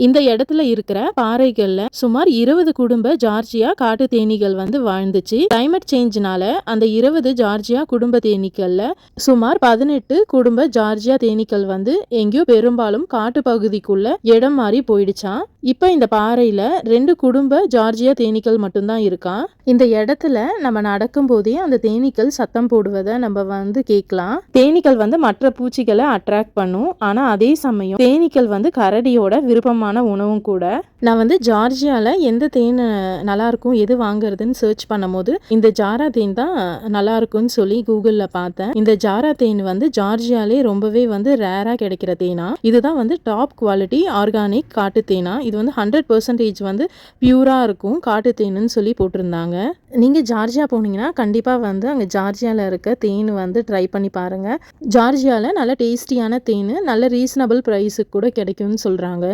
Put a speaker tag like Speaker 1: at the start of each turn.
Speaker 1: இந்த இடத்துல இருக்கிற பாறைகள்ல சுமார் 20 குடும்ப ஜார்ஜியா காட்டு தேனீகள் வந்து வாழ்ந்துச்சு. கிளைமேட் சேஞ்ச்னால அந்த 20 ஜார்ஜியா குடும்ப தேனீக்கள்ல சுமார் 18 குடும்ப ஜார்ஜியா தேனீக்கள் வந்து எங்கேயோ பெரும்பாலும் காட்டு பகுதிக்குள்ள இடம் மாறி போயிடுச்சான். இப்ப இந்த பாறையில 2 குடும்ப ஜார்ஜியா தேனீக்கள் மட்டும்தான் இருக்கான். இந்த இடத்துல நம்ம நடக்கும் போதே அந்த தேனீக்கள் சத்தம் போடுவதை நம்ம வந்து கேட்கலாம். தேனீக்கள் வந்து மற்ற பூச்சிகளை அட்ராக்ட் பண்ணும். ஆனா அதே சமயம் தேனீக்கள் வந்து கரடியோட விருப்பமான உணவும் கூட. நான் வந்து ஜார்ஜியால எந்த தேன் நல்லா இருக்கும் எது வாங்குறதுன்னு சர்ச் பண்ணும் போது இந்த ஜாரா தேன் தான் நல்லா இருக்கும்னு சொல்லி கூகுள்ல பார்த்தேன். இந்த ஜாரா தேன் வந்து ஜார்ஜியாலே ரொம்பவே வந்து ரேரா கிடைக்கிற தேனா. இதுதான் வந்து டாப் குவாலிட்டி ஆர்கானிக் காட்டு தேனா. இது வந்து 100% வந்து பியூரா இருக்கும் காட்டு தேனுன்னு சொல்லி போட்டிருந்தாங்க. நீங்க ஜார்ஜியா போனீங்கன்னா கண்டிப்பா வந்து அங்க ஜார்ஜியால இருக்க தேன் வந்து ட்ரை பண்ணி பாருங்க. ஜார்ஜியால நல்ல டேஸ்டியான தேன் நல்ல ரீசனபிள் பிரைஸுக்கு கூட கிடைக்கும்னு சொல்றாங்க.